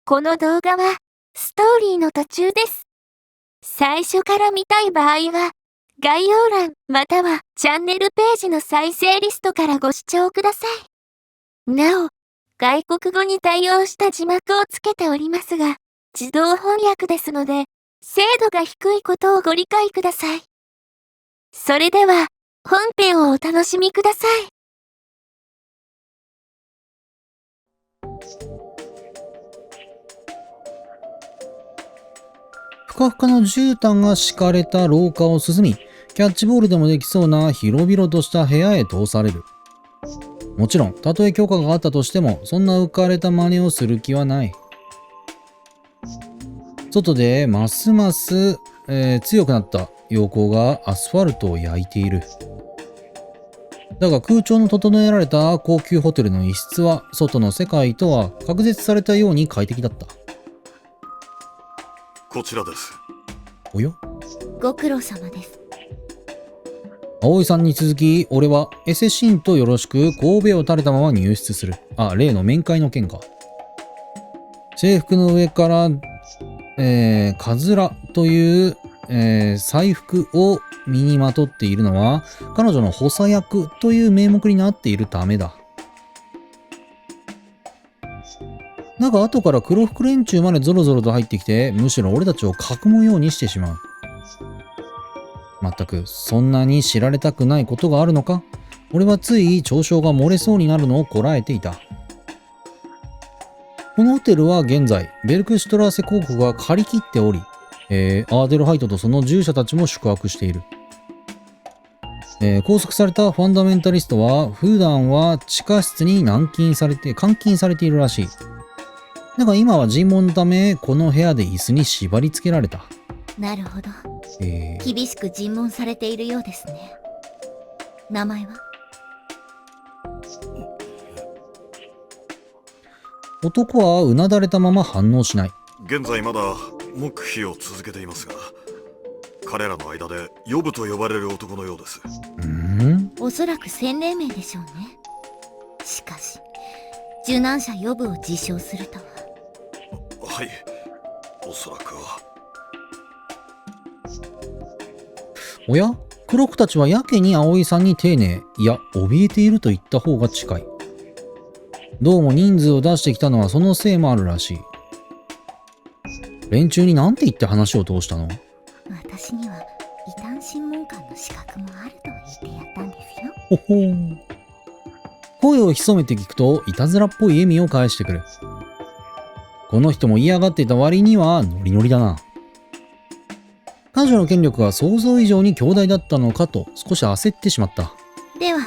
この動画はストーリーの途中です。最初から見たい場合は概要欄またはチャンネルページの再生リストからご視聴ください。なお、外国語に対応した字幕をつけておりますが、自動翻訳ですので、精度が低いことをご理解ください。それでは、本編をお楽しみください。ふかふかの絨毯が敷かれた廊下を進み、キャッチボールでもできそうな広々とした部屋へ通される。もちろん、たとえ許可があったとしても、そんな浮かれた真似をする気はない。外でますます、強くなった陽光がアスファルトを焼いている。だが空調の整えられた高級ホテルの一室は、外の世界とは隔絶されたように快適だった。こちらです。およ？ご苦労様です。葵さんに続き、俺はエセシンとよろしく神戸を垂れたまま入室する。例の面会の件か。制服の上から、カズラという、彩服を身にまとっているのは、彼女の補佐役という名目になっているためだ。なんか後から黒服連中までゾロゾロと入ってきて、むしろ俺たちを囲むようにしてしまう。まったく、そんなに知られたくないことがあるのか？俺はつい嘲笑が漏れそうになるのをこらえていた。このホテルは現在、ベルクシュトラーセ公国が借り切っており、アーデルハイトとその従者たちも宿泊している。拘束されたファンダメンタリストは、普段は地下室に監禁されているらしい。だが今は尋問のため、この部屋で椅子に縛り付けられた。なるほど。厳しく尋問されているようですね。名前は？男はうなだれたまま反応しない。現在まだ黙秘を続けていますが、彼らの間でヨブと呼ばれる男のようです。おそらく洗礼名でしょうね。しかし受難者ヨブを自称するとは。はい、おそらくは。おや？黒子たちはやけに葵さんに丁寧、いや怯えていると言った方が近い。どうも人数を出してきたのはそのせいもあるらしい。連中に何て言って話を通したの？私には異端審問官の資格もあると言ってやったんですよ。ほほー。声を潜めて聞くといたずらっぽい笑みを返してくる。この人も嫌がっていた割にはノリノリだな。彼女の権力が想像以上に強大だったのかと少し焦ってしまった。では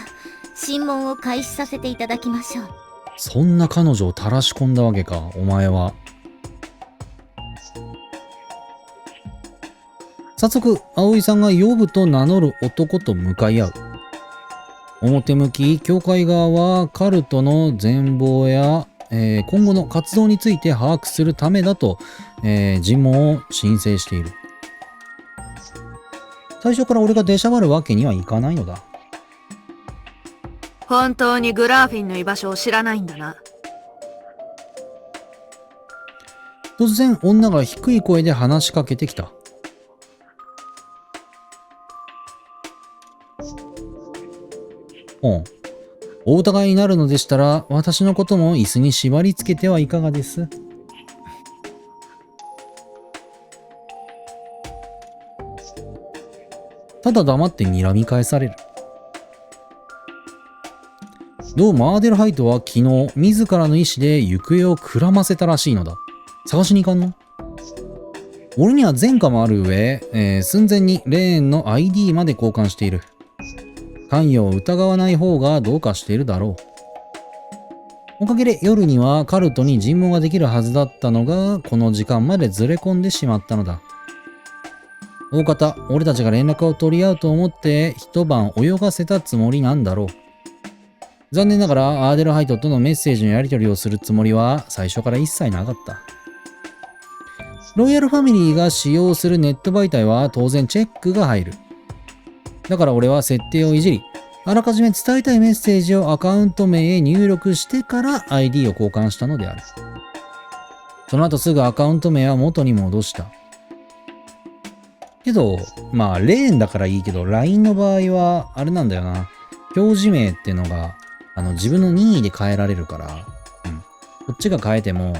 審問を開始させていただきましょう。そんな彼女をたらし込んだわけか、お前は。早速、葵さんがヨブと名乗る男と向かい合う。表向き、教会側はカルトの全貌や、今後の活動について把握するためだと、尋問を申請している。最初から俺が出しゃばるわけにはいかないのだ。本当にグラーフィンの居場所を知らないんだな。突然女が低い声で話しかけてきた。お疑いになるのでしたら、私のことも椅子に縛り付けてはいかがです？ただ黙って睨み返される。どうもアーデルハイトは昨日自らの意思で行方をくらませたらしいのだ。探しに行かんの？俺には前科もある上、寸前にレーンの ID まで交換している。関与を疑わない方がどうかしているだろう。おかげで夜にはカルトに尋問ができるはずだったのが、この時間までずれ込んでしまったのだ。大方、俺たちが連絡を取り合うと思って一晩泳がせたつもりなんだろう。残念ながらアーデルハイトとのメッセージのやり取りをするつもりは最初から一切なかった。ロイヤルファミリーが使用するネット媒体は当然チェックが入る。だから俺は設定をいじり、あらかじめ伝えたいメッセージをアカウント名へ入力してから ID を交換したのである。その後すぐアカウント名は元に戻した。けど、まあ、レーンだからいいけど、LINE の場合は、あれなんだよな。表示名っていうのが、自分の任意で変えられるから、こっちが変えても、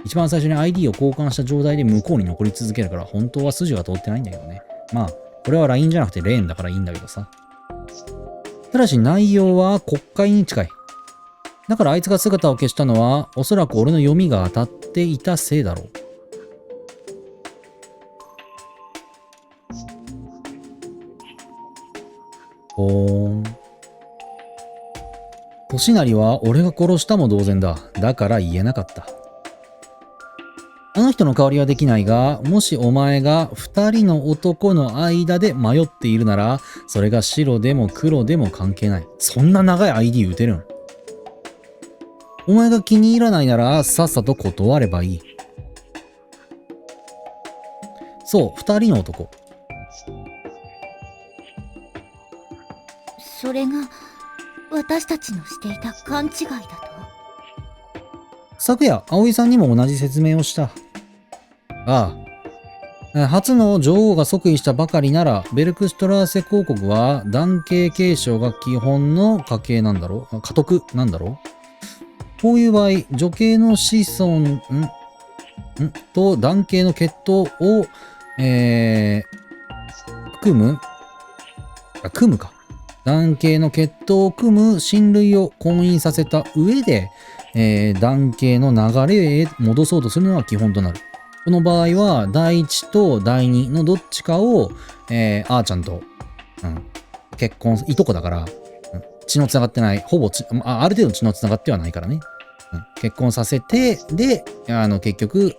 一番最初に ID を交換した状態で向こうに残り続けるから、本当は筋は通ってないんだけどね。まあ、これは LINE じゃなくてレーンだからいいんだけどさ。ただし内容は国会に近い。だからあいつが姿を消したのは、おそらく俺の読みが当たっていたせいだろう。年成は俺が殺したも同然だ。だから言えなかった。あの人の代わりはできないが、もしお前が二人の男の間で迷っているなら、それが白でも黒でも関係ない。そんな長い ID 打てるん？お前が気に入らないなら、さっさと断ればいい。そう、二人の男。それが私たちのしていた勘違いだと。昨夜、葵さんにも同じ説明をした。ああ。初の女王が即位したばかりなら、ベルクストラーセ公国は男系継承が基本の家系なんだろう？家督なんだろう？こういう場合、女系の子孫と男系の血統を、組むか。男系の血統を組む親類を婚姻させた上で、男系の流れへ戻そうとするのが基本となる。この場合は、第一と第二のどっちかを、あーちゃんと、結婚、いとこだから、血のつながってない、ある程度血のつながってはないからね。結婚させて、で、結局、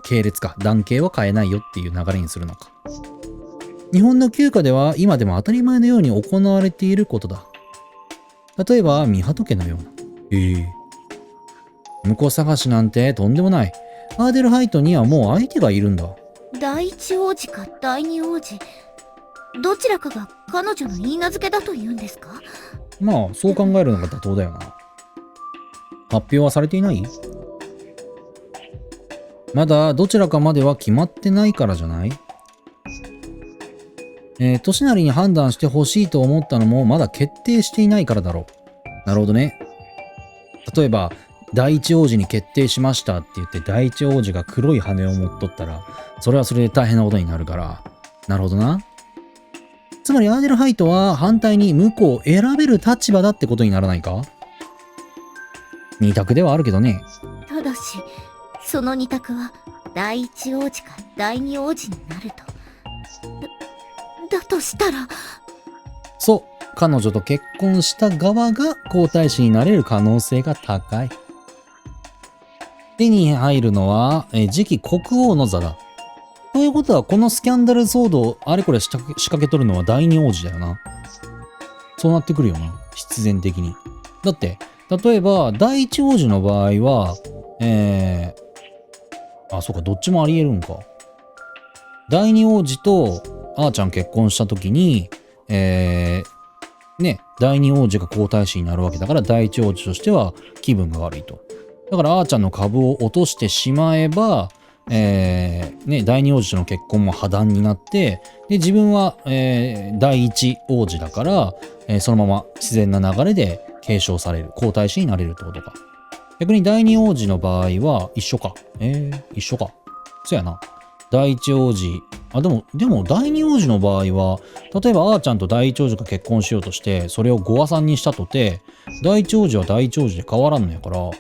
系列か、男系は変えないよっていう流れにするのか。日本の旧家では今でも当たり前のように行われていることだ。例えば、御鳩家のような。婿探しなんてとんでもない。アーデルハイトにはもう相手がいるんだ。第一王子か第二王子、どちらかが彼女の言い名付けだと言うんですか？まあ、そう考えるのが妥当だよな。発表はされていない？まだどちらかまでは決まってないからじゃない？年成に判断してほしいと思ったのもまだ決定していないからだろう。なるほどね。例えば、第一王子に決定しましたって言って第一王子が黒い羽を持っとったら、それはそれで大変なことになるから。なるほどな。つまりアーデルハイトは反対に婿を選べる立場だってことにならないか？二択ではあるけどね。ただし、その二択は第一王子か第二王子になると。だとしたら、そう、彼女と結婚した側が皇太子になれる可能性が高い。手に入るのは、次期国王の座だ。ということは、このスキャンダル騒動をあれこれ仕掛けとるのは第二王子だよな。そうなってくるよな。必然的に。だって、例えば、第一王子の場合は、そうか、どっちもあり得るんか。第二王子と、あーちゃん結婚した時に、第二王子が皇太子になるわけだから、第一王子としては気分が悪いと。だから、あーちゃんの株を落としてしまえば、第二王子との結婚も破談になって、で、自分は、第一王子だから、そのまま自然な流れで継承される。皇太子になれるってことか。逆に第二王子の場合は一緒か。一緒か。そうやな。第一王子。でも第二王子の場合は、例えばあーちゃんと第一王子が結婚しようとして、それをご和算にしたとて、第一王子は第一王子で変わらんのやから。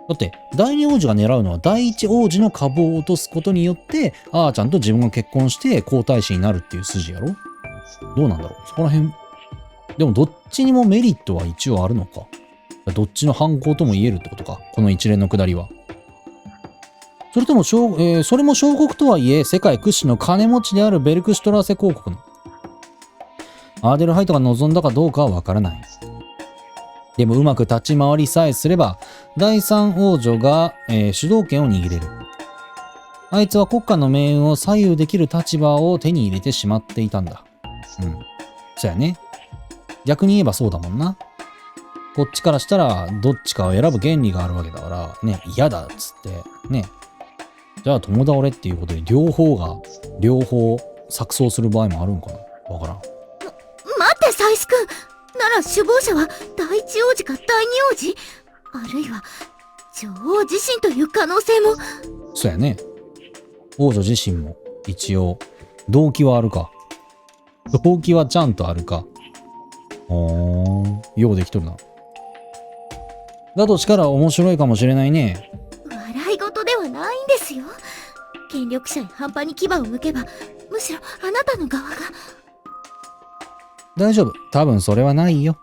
だって、第二王子が狙うのは第一王子の株を落とすことによって、あーちゃんと自分が結婚して皇太子になるっていう筋やろ？どうなんだろう？そこら辺。でもどっちにもメリットは一応あるのか。どっちの犯行とも言えるってことか。この一連のくだりは。それともそれも小国とはいえ、世界屈指の金持ちであるベルクシュトラーセ公国の。アーデルハイトが望んだかどうかはわからない。でもうまく立ち回りさえすれば、第三王女が、主導権を握れる。あいつは国家の命運を左右できる立場を手に入れてしまっていたんだ。そうやね。逆に言えばそうだもんな。こっちからしたらどっちかを選ぶ権利があるわけだからね、嫌だっつってね、じゃあ友倒れっていうことで両方錯綜する場合もあるんかな、わからん。待ってサイス君、なら首謀者は第一王子か第二王子、あるいは女王自身という可能性も。そうやね、王女自身も一応動機はあるか。動機はちゃんとあるか。ようできとるな。だとしたら面白いかもしれないね。笑い事ではないんですよ。権力者に半端に牙を向けば、むしろあなたの側が。大丈夫、多分それはないよ。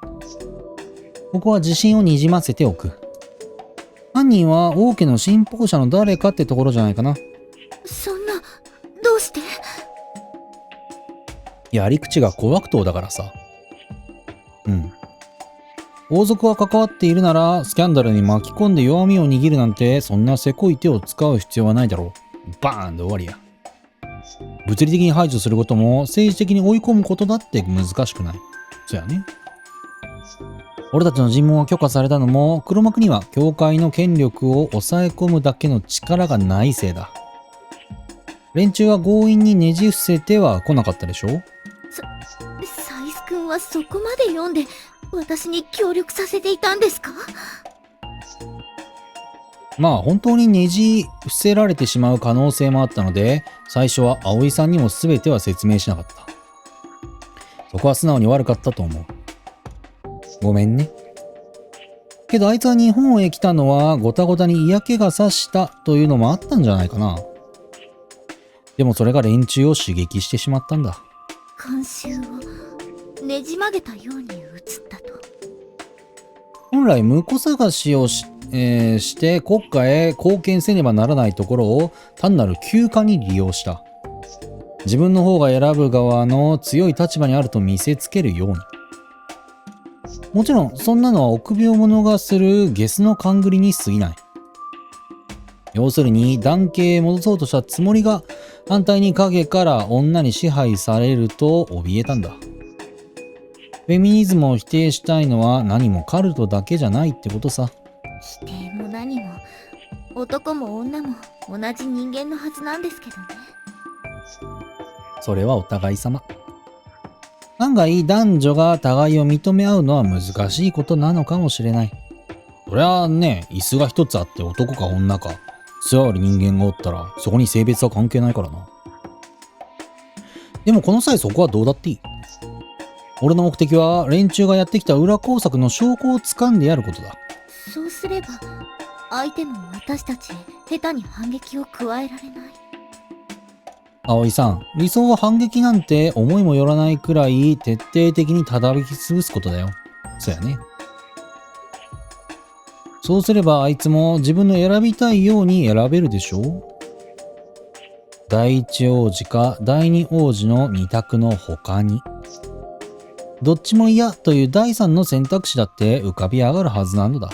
ここは自信をにじませておく。犯人は王家の信奉者の誰かってところじゃないかな。そんな、どうして？やり口が小悪党だからさ。王族は関わっているならスキャンダルに巻き込んで弱みを握るなんて、そんなせこい手を使う必要はないだろう。バーンで終わりや。物理的に排除することも政治的に追い込むことだって難しくない。そうやね。俺たちの尋問は許可されたのも、黒幕には教会の権力を抑え込むだけの力がないせいだ。連中は強引にねじ伏せては来なかったでしょ。サイス君はそこまで読んで私に協力させていたんですか？まあ本当にねじ伏せられてしまう可能性もあったので、最初は葵さんにも全ては説明しなかった。そこは素直に悪かったと思う。ごめんね。けどあいつは日本へ来たのはごたごたに嫌気がさしたというのもあったんじゃないかな。でもそれが連中を刺激してしまったんだ。慣習をねじ曲げたように映ったと。本来婿探しをして国家へ貢献せねばならないところを単なる休暇に利用した。自分の方が選ぶ側の強い立場にあると見せつけるように。もちろんそんなのは臆病者がするゲスの勘繰りに過ぎない。要するに男系へ戻そうとしたつもりが、反対に影から女に支配されると怯えたんだ。フェミニズムを否定したいのは何もカルトだけじゃないってことさ。否定も何も、男も女も同じ人間のはずなんですけどね。それはお互い様。案外男女が互いを認め合うのは難しいことなのかもしれない。そりゃあね、椅子が一つあって男か女か座る人間がおったら、そこに性別は関係ないからな。でもこの際そこはどうだっていい。俺の目的は連中がやってきた裏工作の証拠を掴んでやることだ。そうすれば相手も私たちへ下手に反撃を加えられない。葵さん、理想は反撃なんて思いもよらないくらい徹底的に叩き潰すことだよ。そうやね。そうすればあいつも自分の選びたいように選べるでしょ。第一王子か第二王子の二択の他に、どっちも嫌という第三の選択肢だって浮かび上がるはずなのだ。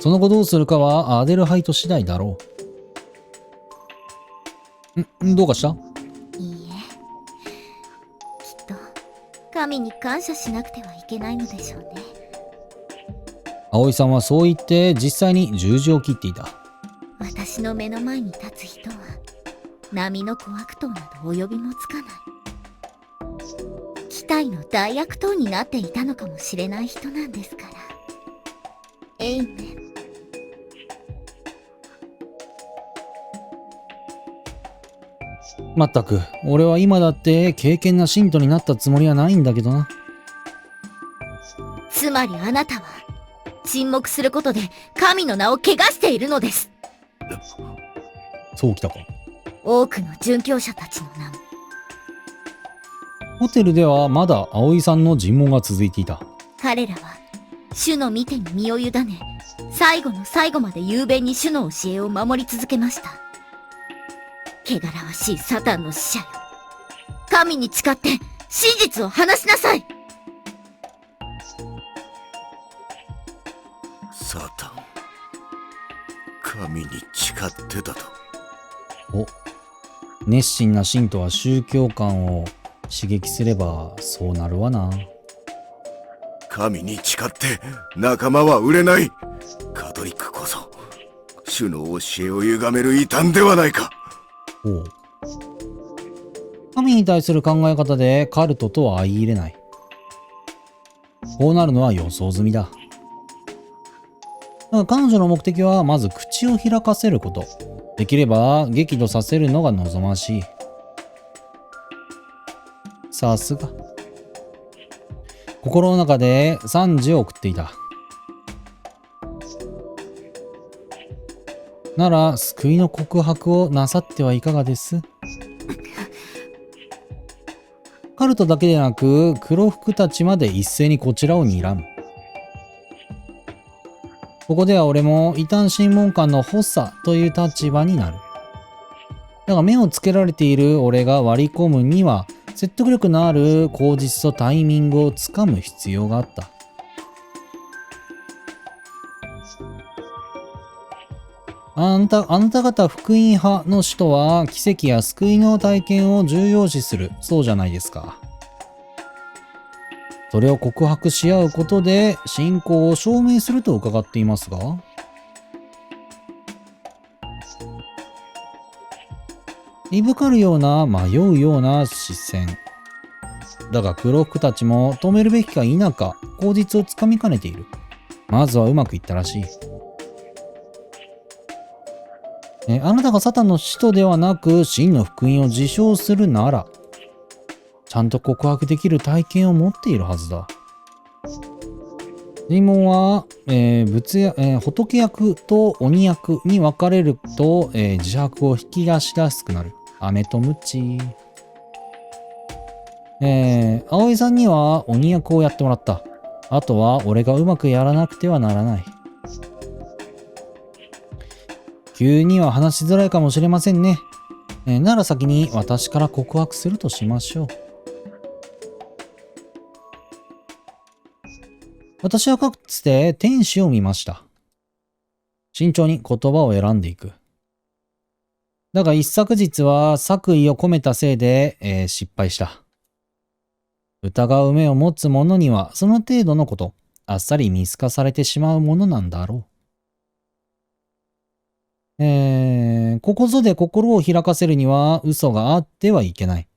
その後どうするかはアーデルハイト次第だろう。どうかした？いいえ、きっと神に感謝しなくてはいけないのでしょうね。葵さんはそう言って実際に十字を切っていた。私の目の前に立つ人は並の小悪党などお呼びもつかない。期待の大悪党になっていたのかもしれない人なんですから。エイメン。まったく、俺は今だって敬虔な信徒になったつもりはないんだけどな。つまりあなたは沈黙することで神の名を汚しているのです。そうきたか。多くの殉教者たちの名も。ホテルではまだ葵さんの尋問が続いていた。彼らは主の御手に身を委ね、最後の最後まで雄弁に主の教えを守り続けました。汚らわしいサタンの使者よ、神に誓って真実を話しなさい。サタン、神に誓ってたと。お、熱心な信徒は宗教観を刺激すればそうなるわな。神に誓って仲間は売れない。カトリックこそ主の教えを歪める異端ではないか。ほう。神に対する考え方でカルトとは相入れない。こうなるのは予想済みだ。だから彼女の目的はまず口を開かせること。できれば激怒させるのが望ましい。さすが。心の中で賛辞を送っていた。なら救いの告白をなさってはいかがです？カルトだけでなく黒服たちまで一斉にこちらを睨む。ここでは俺も異端審問官の補佐という立場になる。だが目をつけられている俺が割り込むには説得力のある口実とタイミングをつかむ必要があった。あなた方福音派の使徒は奇跡や救いの体験を重要視する。そうじゃないですか。それを告白し合うことで信仰を証明すると伺っていますが、いぶかるような迷うような視線。だが黒服たちも止めるべきか否か口実をつかみかねている。まずはうまくいったらしい。あなたがサタンの使徒ではなく真の福音を自称するなら、ちゃんと告白できる体験を持っているはずだ。尋問は、仏役と鬼役に分かれると、自白を引き出しやすくなる。飴とムチ。葵さんには鬼役をやってもらった。あとは俺がうまくやらなくてはならない。急には話しづらいかもしれませんね。なら先に私から告白するとしましょう。私はかつて天使を見ました。慎重に言葉を選んでいく。だが一昨日は作為を込めたせいで、失敗した。疑う目を持つ者にはその程度のこと、あっさり見透かされてしまうものなんだろう。ここぞで心を開かせるには嘘があってはいけない。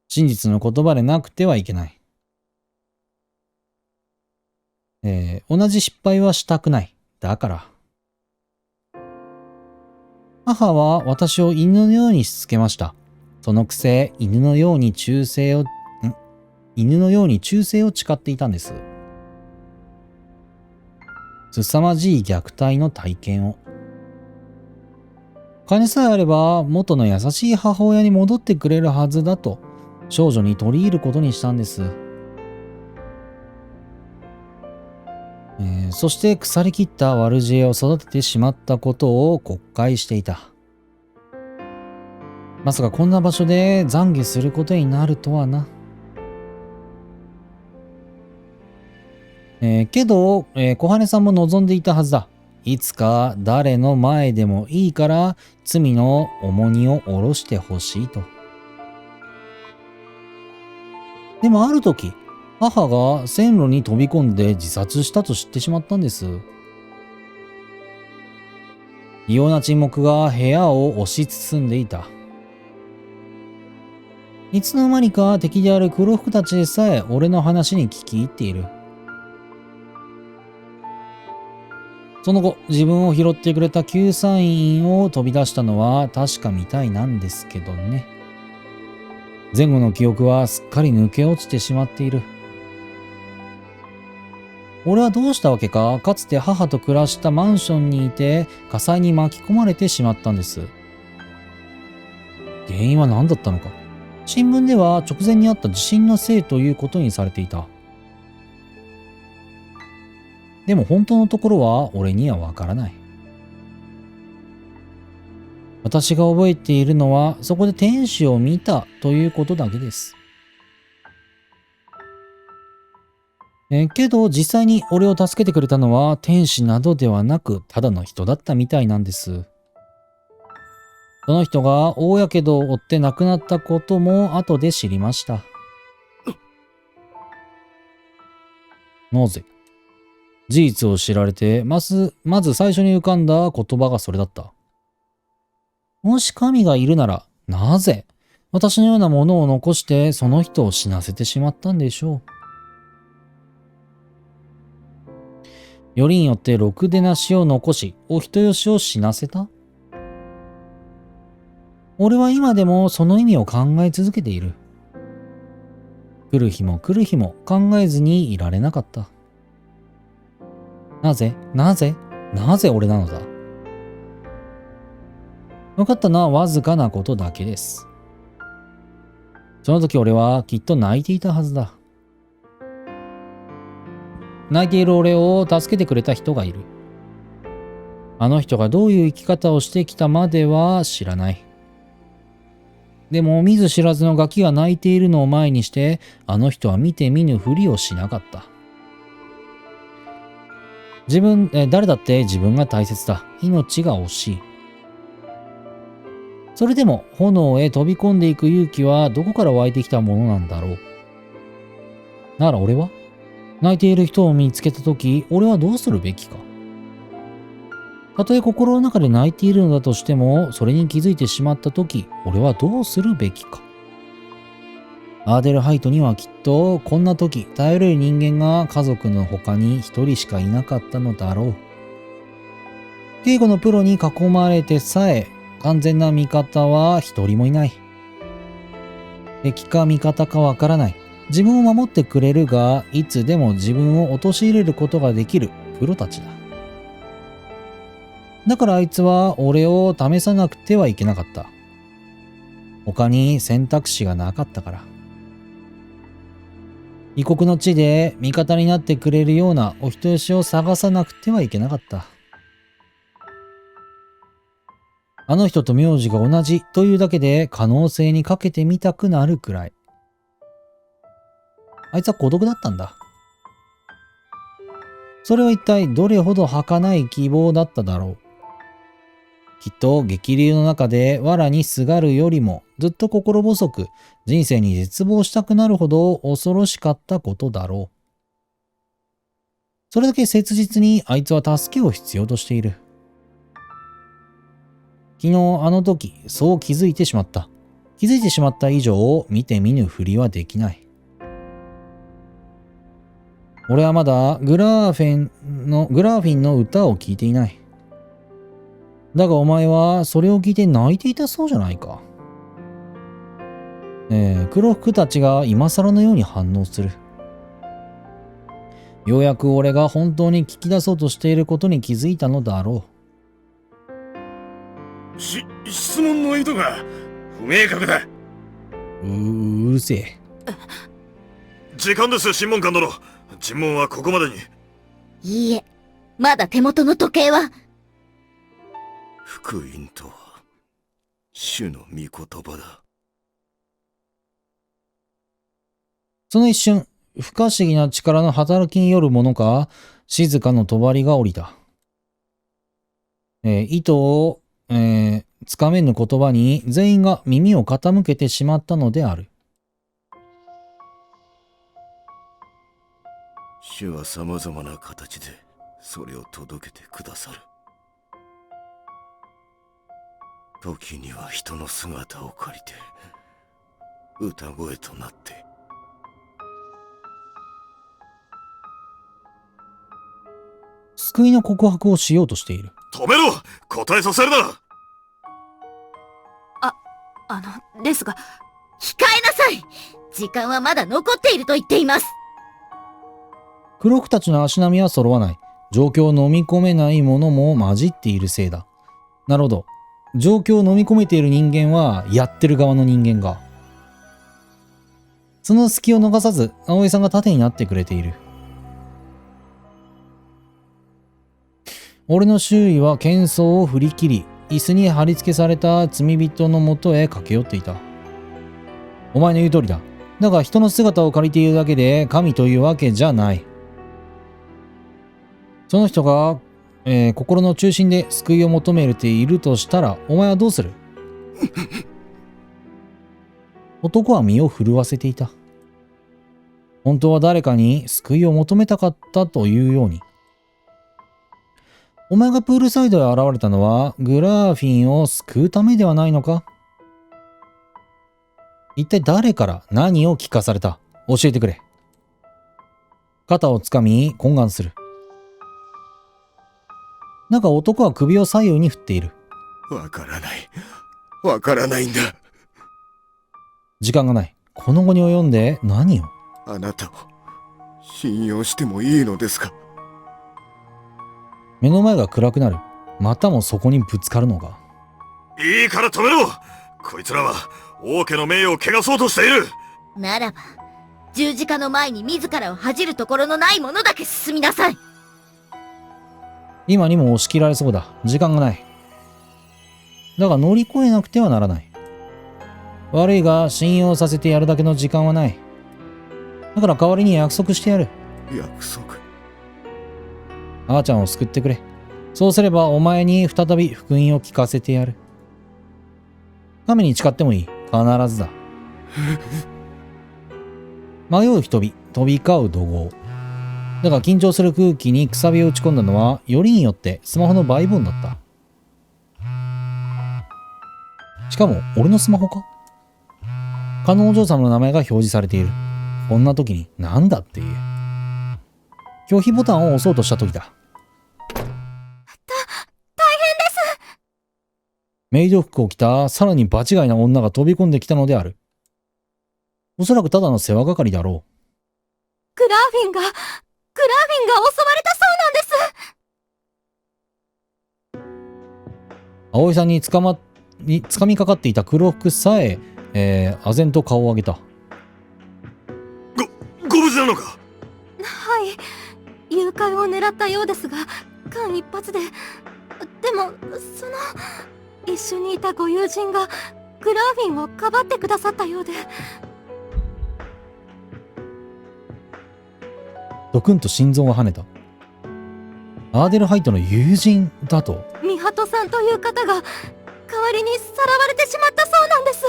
真実の言葉でなくてはいけない。同じ失敗はしたくない。だから。母は私を犬のようにしつけました。そのくせ、犬のように忠誠を誓っていたんです。凄まじい虐待の体験を。金さえあれば元の優しい母親に戻ってくれるはずだと少女に取り入ることにしたんです。そして腐りきった悪知恵を育ててしまったことを後悔していた。まさかこんな場所で懺悔することになるとはな。けど、小羽さんも望んでいたはずだ。いつか誰の前でもいいから罪の重荷を下ろしてほしいと。でもある時、母が線路に飛び込んで自殺したと知ってしまったんです。異様な沈黙が部屋を押し包んでいた。いつの間にか敵である黒服たちでさえ俺の話に聞き入っている。その後、自分を拾ってくれた救済員を飛び出したのは確かみたいなんですけどね。前後の記憶はすっかり抜け落ちてしまっている。俺はどうしたわけか、かつて母と暮らしたマンションにいて火災に巻き込まれてしまったんです。原因は何だったのか。新聞では直前にあった地震のせいということにされていた。でも本当のところは俺にはわからない。私が覚えているのはそこで天使を見たということだけです。けど実際に俺を助けてくれたのは天使などではなくただの人だったみたいなんです。その人が大やけどを負って亡くなったことも後で知りました。なぜ？事実を知られて、まず最初に浮かんだ言葉がそれだった。もし神がいるなら、なぜ私のようなものを残してその人を死なせてしまったんでしょう。よりによってろくでなしを残し、お人よしを死なせた？俺は今でもその意味を考え続けている。来る日も来る日も考えずにいられなかった。なぜ俺なのだ。分かったのはわずかなことだけです。その時俺はきっと泣いていたはずだ。泣いている俺を助けてくれた人がいる。あの人がどういう生き方をしてきたまでは知らない。でも見ず知らずのガキが泣いているのを前にして、あの人は見て見ぬふりをしなかった。誰だって自分が大切だ。命が惜しい。それでも炎へ飛び込んでいく勇気はどこから湧いてきたものなんだろう。なら俺は泣いている人を見つけたとき、俺はどうするべきか。たとえ心の中で泣いているのだとしても、それに気づいてしまったとき、俺はどうするべきか。アーデルハイトにはきっとこんな時頼れる人間が家族の他に一人しかいなかったのだろう。警護のプロに囲まれてさえ完全な味方は一人もいない。敵か味方かわからない。自分を守ってくれるが、いつでも自分を陥れることができるプロたちだ。だからあいつは俺を試さなくてはいけなかった。他に選択肢がなかったから。異国の地で味方になってくれるようなお人よしを探さなくてはいけなかった。あの人と名字が同じというだけで可能性にかけてみたくなるくらい。あいつは孤独だったんだ。それは一体どれほど儚い希望だっただろう。きっと激流の中で藁にすがるよりもずっと心細く人生に絶望したくなるほど恐ろしかったことだろう。それだけ切実にあいつは助けを必要としている。昨日あの時そう気づいてしまった。気づいてしまった以上見て見ぬふりはできない。俺はまだグラーフィンの歌を聴いていない。だがお前はそれを聞いて泣いていたそうじゃないか。黒服たちが今更のように反応する。ようやく俺が本当に聞き出そうとしていることに気づいたのだろう。質問の意図が不明確だ。うるせえ。時間です、審問官殿。尋問はここまでに。いいえ、まだ手元の時計は。福音とは主の御言葉だ。その一瞬、不可思議な力の働きによるものか、静かの帳が降りた。糸を、つかめぬ言葉に全員が耳を傾けてしまったのである。主は様々な形でそれを届けてくださる。時には人の姿を借りて歌声となって救いの告白をしようとしている。止めろ！答えさせるな！ですが、控えなさい！時間はまだ残っていると言っています。黒服たちの足並みは揃わない。状況を飲み込めないものも混じっているせいだ。なるほど。状況を飲み込めている人間はやってる側の人間が。その隙を逃さず葵さんが盾になってくれている。俺の周囲は喧騒を振り切り、椅子に貼り付けされた罪人のもとへ駆け寄っていた。お前の言う通りだ。だが人の姿を借りているだけで神というわけじゃない。その人が、心の中心で救いを求めているとしたら、お前はどうする？男は身を震わせていた。本当は誰かに救いを求めたかったというように。お前がプールサイドへ現れたのはグラーフィンを救うためではないのか？一体誰から何を聞かされた？教えてくれ。肩をつかみ懇願する。なんか男は首を左右に振っている。わからない。わからないんだ。時間がない。この後に及んで何を？あなたを信用してもいいのですか？目の前が暗くなる。またもそこにぶつかるのが。いいから止めろ。こいつらは王家の名誉を汚そうとしている。ならば、十字架の前に自らを恥じるところのないものだけ進みなさい。今にも押し切られそうだ。時間がない。だが乗り越えなくてはならない。悪いが信用させてやるだけの時間はない。だから代わりに約束してやる。約束。あーちゃんを救ってくれ。そうすればお前に再び福音を聞かせてやる。神に誓ってもいい。必ずだ。迷う人々、飛び交う怒号。だが緊張する空気にくさびを打ち込んだのはよりによってスマホのバイボンだった。しかも俺のスマホか？観音お嬢様の名前が表示されている。こんな時になんだって言え。拒否ボタンを押そうとした時だ。メイド服を着たさらに場違いな女が飛び込んできたのである。おそらくただの世話係だろグラーフィンが襲われたそうなんです。う。葵さんに掴みかかっていた黒服さえ、唖然と顔を上げた。ご無事なのか？はい。誘拐を狙ったようですが、間一髪で。でも、一緒にいたご友人がグラーフィンをかばってくださったようで。ドクンと心臓が跳ねた。アーデルハイトの友人だと？ミハトさんという方が代わりにさらわれてしまったそうなんです。